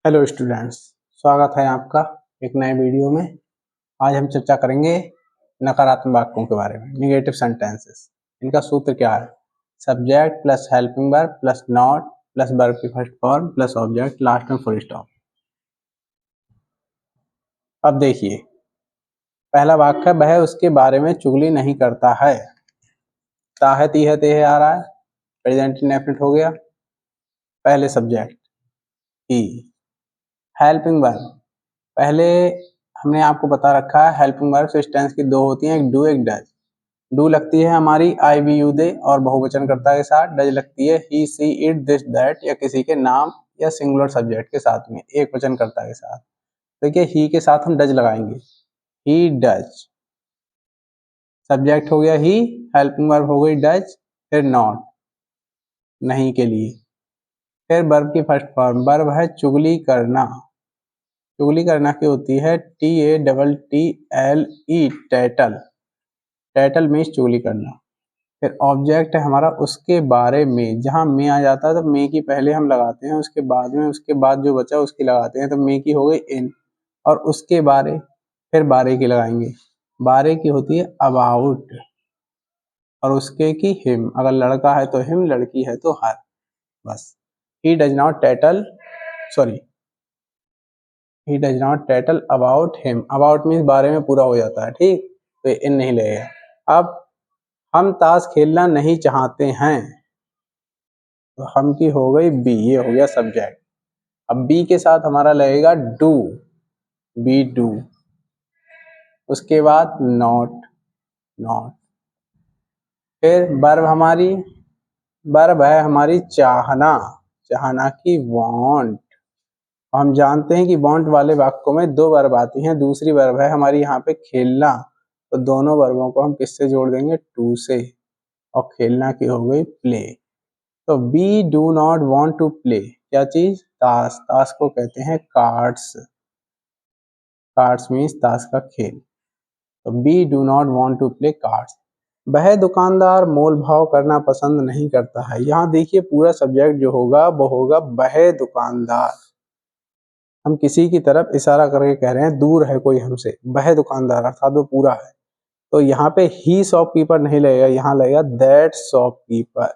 Hello students, स्वागत है आपका एक नए वीडियो में। आज हम चर्चा करेंगे नकारात्मक वाक्यों के बारे में, निगेटिव सेंटेंसेस। इनका सूत्र क्या है? Subject plus helping verb plus not plus verb की first form plus object last में फुल स्टॉप। अब देखिए, पहला वाक्य है, वह उसके बारे में चुगली नहीं करता है। ताहे तीहे तेहे आ रहा है, प्रेजेंट इंडेफिनिट हो गया। पहले सब्जेक्ट ही, हेल्पिंग वर्ब पहले हमने आपको बता रखा है हेल्पिंग वर्ब टेंस की दो होती हैं, एक डू एक डज। डू लगती है हमारी आई वी यू दे और बहुवचन कर्ता के साथ। डज लगती है ही सी इट दिस दैट या किसी के नाम या सिंगुलर सब्जेक्ट के साथ में, एक वचन कर्ता के साथ। देखिए, ही के साथ हम डज लगाएंगे, ही डज। सब्जेक्ट हो गया ही, हेल्पिंग वर्ब हो गई डज, फिर नॉट नहीं के लिए, फिर वर्ब की फर्स्ट फॉर्म। वर्ब है चुगली करना। चुगली करना की होती है TATTLE, टैटल। टैटल मीन्स चुगली करना। फिर ऑब्जेक्ट है हमारा उसके बारे में, जहाँ में आ जाता है तो में की पहले हम लगाते हैं, उसके बाद में उसके बाद जो बचा उसकी लगाते हैं, तो में की हो गई इन। और उसके बारे, फिर बारे की लगाएंगे। बारे की होती है अबाउट, और उसके की हिम। अगर लड़का है तो हिम, लड़की है तो हर। बस, he does not tattle, sorry, he does not tattle about him. About means बारे में पूरा हो जाता है, ठीक, तो इन नहीं लगेगा। अब हम ताश खेलना नहीं चाहते हैं, तो हम की हो गई बी, ये हो गया सब्जेक्ट। अब बी के साथ हमारा लगेगा डू, बी डू। उसके बाद नॉट, नॉट। फिर वर्ब हमारी, वर्ब है हमारी चाहना, चाहना की वांट। हम जानते हैं कि वांट वाले वाक्यों में दो वर्ब आती हैं। दूसरी वर्ब है हमारी यहाँ पे खेलना, तो दोनों वर्बों को हम किससे जोड़ देंगे? टू से। और खेलना की हो गई प्ले। तो we do not want to play, क्या चीज? ताश। ताश को कहते हैं कार्ड्स। कार्ड्स मीन्स ताश का खेल। तो we do not want to play cards. वह दुकानदार मोल भाव करना पसंद नहीं करता है। यहाँ देखिए, पूरा सब्जेक्ट जो होगा वो होगा वह दुकानदार। हम किसी की तरफ इशारा करके कह रहे हैं, दूर है कोई हमसे, वह दुकानदार, अर्थात वो पूरा है। तो यहाँ पे ही शॉपकीपर नहीं लगेगा, यहाँ लगेगा दैट शॉपकीपर,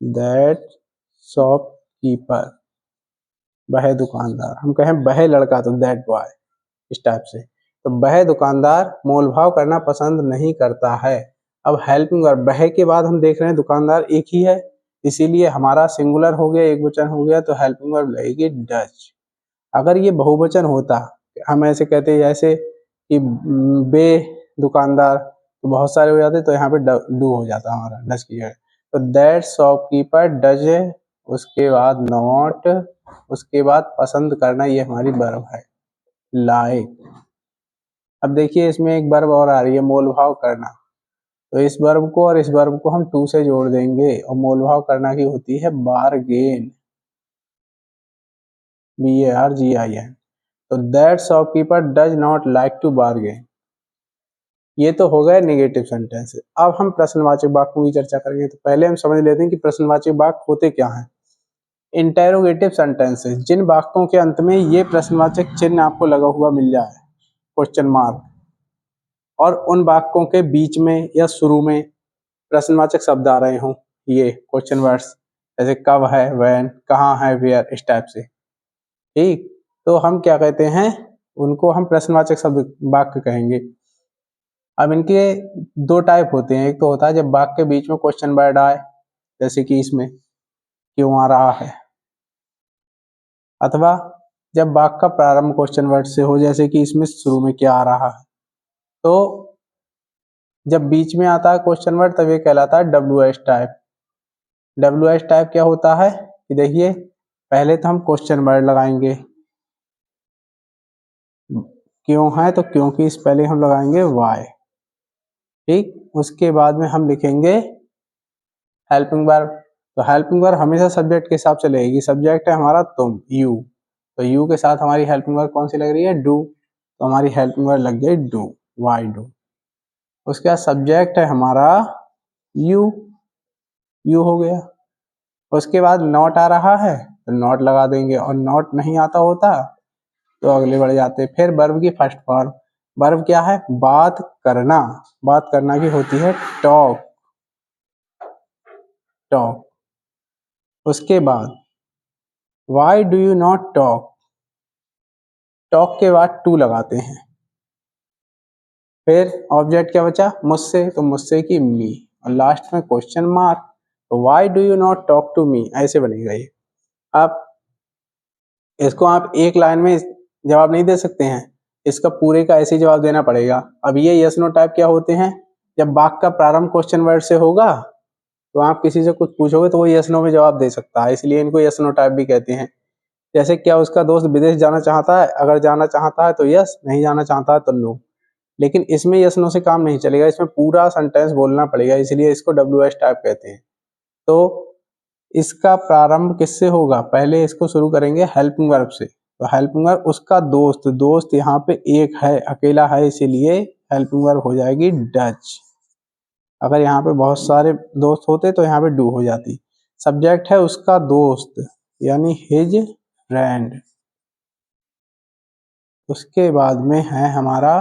दैट शॉपकीपर, वह दुकानदार। हम कहें वह लड़का तो दैट बॉय, इस टाइप से। तो वह दुकानदार मोल भाव करना पसंद नहीं करता है। अब हेल्पिंग वर्ब, वह के बाद हम देख रहे हैं दुकानदार एक ही है, इसीलिए हमारा सिंगुलर हो गया, एक वचन हो गया, तो हेल्पिंग वर्ब लगेगी डज। अगर ये बहुवचन होता, हम ऐसे कहते हैं जैसे कि बे दुकानदार, तो बहुत सारे हो जाते, तो यहाँ पे डू हो जाता हमारा डज की जगह। तो दैट शॉपकीपर डज, उसके बाद नॉट, उसके बाद पसंद करना, ये हमारी वर्ब है लाइक। अब देखिए, इसमें एक वर्ब और आ रही है मोल भाव करना, तो इस वर्ब को और इस वर्ब को हम टू से जोड़ देंगे, और मोल भाव करना की होती है बारगेन, BARGIN। तो that shopkeeper does not like to bargain. ये तो हो गए नेगेटिव सेंटेंस। अब हम प्रश्नवाचक वाक्यों की चर्चा करेंगे। तो पहले हम समझ लेते हैं कि प्रश्नवाचक वाक्य होते क्या हैं। इंटेरोगेटिव सेंटेंसेस, जिन वाक्यों के अंत में ये प्रश्नवाचक चिन्ह आपको लगा हुआ मिल जाए, क्वेश्चन मार्क, और उन वाक्यों के बीच में या शुरू में प्रश्नवाचक शब्द आ रहे हों, ये क्वेश्चन वर्ड्स, जैसे कब है, व्हेन, कहाँ है, वेयर, इस टाइप से, ठीक। तो हम क्या कहते हैं, उनको हम प्रश्नवाचक शब्द वाक्य कहेंगे। अब इनके दो टाइप होते हैं। एक तो होता है जब वाक्य के बीच में क्वेश्चन वर्ड आए, जैसे कि इसमें क्यों आ रहा है, अथवा जब वाक्य का प्रारंभ क्वेश्चन वर्ड से हो, जैसे कि इसमें शुरू में क्या आ रहा है। तो जब बीच में आता है क्वेश्चन वर्ड, तब ये कहलाता है WH टाइप। WH टाइप क्या होता है कि देखिए, पहले तो हम क्वेश्चन वर्ड लगाएंगे, क्यों है तो क्यों की इस पहले हम लगाएंगे वाई, ठीक। उसके बाद में हम लिखेंगे हेल्पिंग वर्ब। तो हेल्पिंग वर्ब हमेशा सब्जेक्ट के हिसाब से लगेगी। सब्जेक्ट है हमारा तुम, यू, तो यू के साथ हमारी हेल्पिंग वर्ब कौन सी लग रही है? डू। तो हमारी हेल्पिंग वर्ब लग गई डू, वाई डू। उसके बाद सब्जेक्ट है हमारा यू, यू हो गया। उसके बाद नॉट आ रहा है, तो नॉट लगा देंगे, और नॉट नहीं आता होता तो अगले बढ़ जाते। फिर वर्ब की फर्स्ट फॉर्म, वर्ब क्या है, बात करना, बात करना की होती है टॉक, टॉक। उसके बाद Y do you not talk, talk के बाद टू लगाते हैं। फिर ऑब्जेक्ट क्या बचा, मुझसे, तो मुझसे की मी, और लास्ट में क्वेश्चन मार्क, तो why do you not talk to me, ऐसे बनेगा ये। अब इसको आप एक लाइन में जवाब नहीं दे सकते हैं, इसका पूरे का ऐसे जवाब देना पड़ेगा। अब ये यस नो टाइप क्या होते हैं, जब वाक्य का प्रारंभ क्वेश्चन वर्ड से होगा तो आप किसी से कुछ पूछोगे तो वो यस नो में जवाब दे सकता है, इसलिए इनको यस नो टाइप भी कहते हैं। जैसे क्या उसका दोस्त विदेश जाना चाहता है, अगर जाना चाहता है तो यस, नहीं जाना चाहता है तो नो। लेकिन इसमें यस नो से काम नहीं चलेगा, इसमें पूरा सेंटेंस बोलना पड़ेगा, इसलिए इसको डब्ल्यू एस टाइप कहते हैं। तो इसका प्रारंभ किससे होगा, पहले इसको शुरू करेंगे हेल्पिंग वर्ब से, तो हेल्पिंग वर्ब उसका दोस्त, दोस्त यहाँ पे एक है, अकेला है, इसीलिए हेल्पिंग वर्ब हो जाएगी डज। अगर यहाँ पे बहुत सारे दोस्त होते तो यहाँ पे डू हो जाती। सब्जेक्ट है उसका दोस्त यानी हिज फ्रेंड। उसके बाद में है हमारा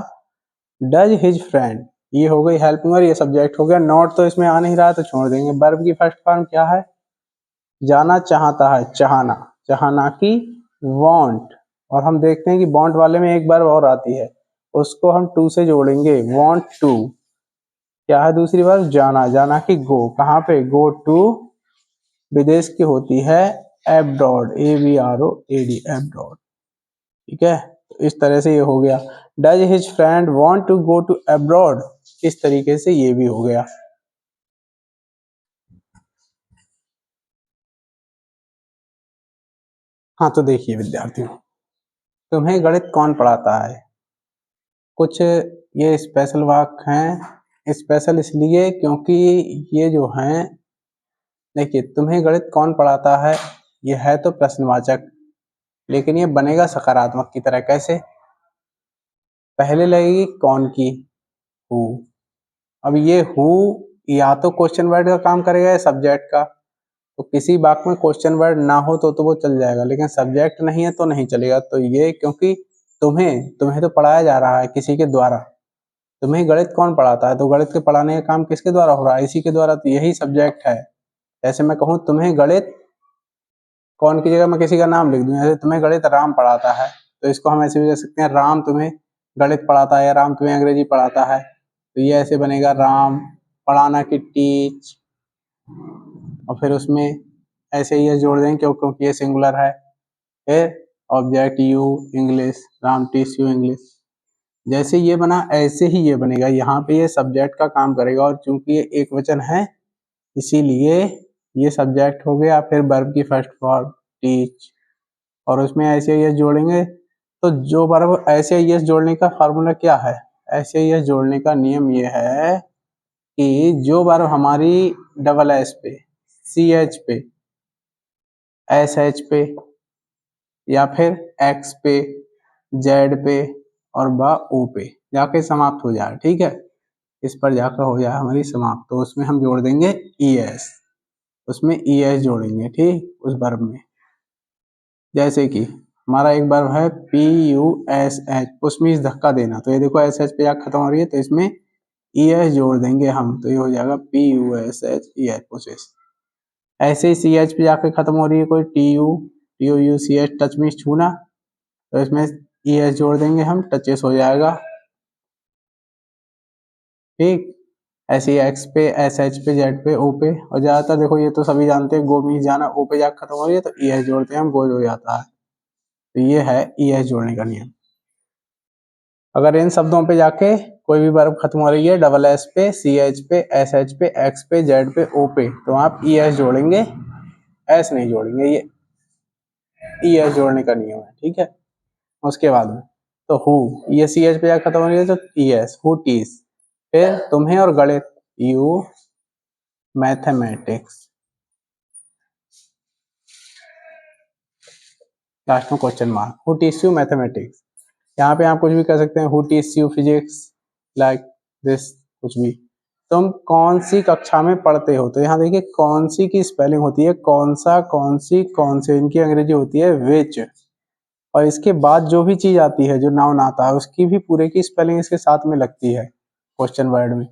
डज हिज फ्रेंड, ये हो गई हेल्पिंग वर्ब, ये सब्जेक्ट हो गया। नॉट तो इसमें आ नहीं रहा तो छोड़ देंगे। वर्ब की फर्स्ट फॉर्म क्या है, जाना चाहता है, चाहना, चाहना की वांट, और हम देखते हैं कि वांट वाले में एक बार और आती है, उसको हम टू से जोड़ेंगे, वांट टू। क्या है दूसरी बार, जाना, जाना की गो, कहाँ पे, गो टू, विदेश की होती है एब्रॉड, ABROAD, एब्रॉड। ठीक है, तो इस तरह से ये हो गया। Does his friend want to go to abroad, इस तरीके से ये भी हो गया। हाँ तो देखिए विद्यार्थियों, तुम्हें गणित कौन पढ़ाता है, कुछ ये स्पेशल वाक्य हैं, स्पेशल इसलिए क्योंकि ये जो हैं, देखिए तुम्हें गणित कौन पढ़ाता है, ये है तो प्रश्नवाचक, लेकिन ये बनेगा सकारात्मक की तरह। कैसे, पहले लगेगी कौन की, हु। अब ये हु या तो क्वेश्चन वर्ड का काम करेगा या सब्जेक्ट का, तो किसी वाक्य में क्वेश्चन वर्ड ना हो तो वो चल जाएगा, लेकिन सब्जेक्ट नहीं है तो नहीं चलेगा। तो ये क्योंकि तुम्हें तुम्हें तो पढ़ाया जा रहा है किसी के द्वारा, तुम्हें गणित कौन पढ़ाता है, तो गणित के पढ़ाने का काम किसके द्वारा हो रहा है, इसी के द्वारा, तो यही सब्जेक्ट है। जैसे मैं कहूँ तुम्हें गणित, कौन की जगह मैं किसी का नाम लिख दूं, जैसे तुम्हें गणित राम पढ़ाता है, तो इसको हम ऐसे भी कह सकते हैं, राम तुम्हें गणित पढ़ाता है, या राम तुम्हें अंग्रेजी पढ़ाता है, तो ये ऐसे बनेगा, राम, पढ़ाना की टीच, और फिर उसमें ऐसे ही ये जोड़ देंगे क्योंकि ये सिंगुलर है। फिर object you, English, Ram teach you English. जैसे ये बना ऐसे ही ये बनेगा, यहाँ पे ये सब्जेक्ट का काम करेगा, और चूंकि ये एक वचन है इसीलिए ये सब्जेक्ट हो गया। फिर वर्ब की फर्स्ट फॉर्म टीच, और उसमें ऐसे यस जोड़ेंगे, तो जो वर्ब ऐसे यस जोड़ने का फार्मूला क्या है, ऐसे यस जोड़ने का नियम ये है कि जो वर्ब हमारी डबल एस पे, सी एच पे, एस एच पे, या फिर एक्स पे, जेड पे, और बा ओ पे जाके समाप्त हो जाए, ठीक है, इस पर जाकर हो जाए हमारी समाप्त, तो उसमें हम जोड़ देंगे ई एस, उसमें ई एस जोड़ेंगे, ठीक, उस वर्ब में। जैसे कि हमारा एक वर्ब है PUSH, उसमें इस धक्का देना, तो ये देखो एस एच पे जाकर खत्म हो रही है, तो इसमें ई एस जोड़ देंगे हम, तो ये हो जाएगा PUSH, पुशेस। ऐसे ही सी एच पे जाकर खत्म हो रही है कोई, TUUCH, टच में छूना, तो इसमें ई एस जोड़ देंगे हम, टचेस हो जाएगा, ठीक। ऐसे ही एक्स पे, एस एच पे, जेड पे, ओ पे, और ज्यादातर देखो ये तो सभी जानते हैं, गो में जाना, ओ पे जाकर खत्म हो रही है तो ई एस जोड़ते हैं हम, गो हो जाता है, तो ये है ई एस जोड़ने का नियम। अगर इन शब्दों पे जाके कोई भी वर्ब खत्म हो रही है डबल एस पे, सी एच पे, एस एच पे, एक्स पे, जेड पे, ओ पे, तो आप ई एस जोड़ेंगे, एस नहीं जोड़ेंगे, ये ई एस जोड़ने का नियम है, ठीक है। उसके बाद में तो हु, ये सी एच पे जाकर खत्म हो रही है तो ई एस, हु टीस। फिर तुम्हें और गणित, यू मैथमेटिक्स, लास्ट में question mark, who teach you mathematics. यहाँ पे आप कुछ भी कर सकते हैं, who teach you physics, like this, कुछ भी। तुम कौन सी कक्षा में पढ़ते हो। तो यहाँ देखिए कौन सी की स्पेलिंग होती है कौन सा, कौन सी, कौन से, इनकी अंग्रेजी होती है विच। और इसके बाद जो भी चीज आती है जो नाउन आता है उसकी भी पूरे की स्पेलिंग इसके साथ में लगती है क्वेश्चन वर्ड में।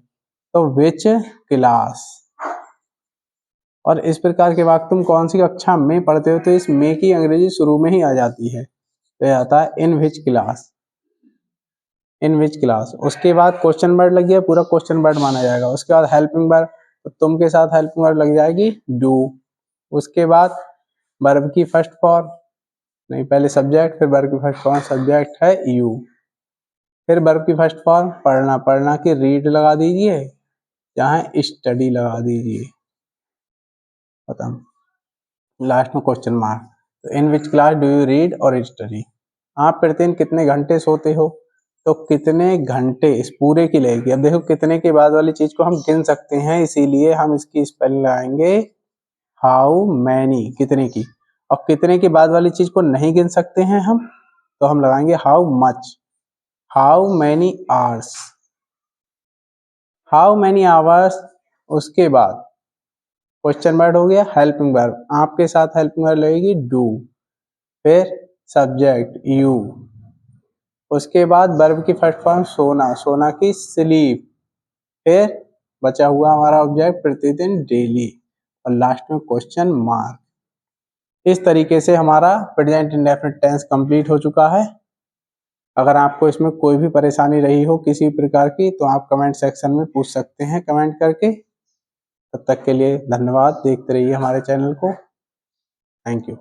तो विच क्लास। और इस प्रकार के वाक्य तुम कौन सी कक्षा में पढ़ते हो, तो इस में की अंग्रेजी शुरू में ही आ जाती है, तो आता है इन which class, in which class. उसके बाद क्वेश्चन वर्ड लग गया, पूरा क्वेश्चन वर्ड माना जाएगा। उसके बाद हेल्पिंग वर्ब, तो तुम के साथ हेल्पिंग वर्ब लग जाएगी डू। उसके बाद वर्ब की फर्स्ट फॉर्म, नहीं पहले सब्जेक्ट फिर वर्ब की फर्स्ट फॉर्म, सब्जेक्ट है यू। फिर वर्ब की फर्स्ट फॉर्म पढ़ना, पढ़ना की रीड लगा दीजिए, यहाँ स्टडी लगा दीजिए, खत्म। लास्ट में क्वेश्चन मार्क। तो in which class do you read और स्टडी। आप प्रतिदिन कितने घंटे सोते हो, तो कितने घंटे इस पूरे की लगेगी। अब देखो कितने के बाद वाली चीज को हम गिन सकते हैं, इसीलिए हम इसकी स्पेलिंग लगाएंगे हाउ मैनी, कितने की। और कितने के बाद वाली चीज को नहीं गिन सकते हैं हम, तो हम लगाएंगे how much, how many hours, how many hours. उसके बाद क्वेश्चन वर्ड हो गया, हेल्पिंग वर्ब, आपके साथ हेल्पिंग वर्ब लगेगी डू। फिर सब्जेक्ट यू। उसके बाद वर्ब की फर्स्ट फॉर्म सोना, सोना की स्लीप। फिर बचा हुआ हमारा ऑब्जेक्ट प्रतिदिन डेली, और लास्ट में क्वेश्चन मार्क। इस तरीके से हमारा प्रेजेंट इंडेफिनिट टेंस कंप्लीट हो चुका है। अगर आपको इसमें कोई भी परेशानी रही हो किसी प्रकार की, तो आप कमेंट सेक्शन में पूछ सकते हैं कमेंट करके। तब तक के लिए धन्यवाद, देखते रहिए हमारे चैनल को। Thank you.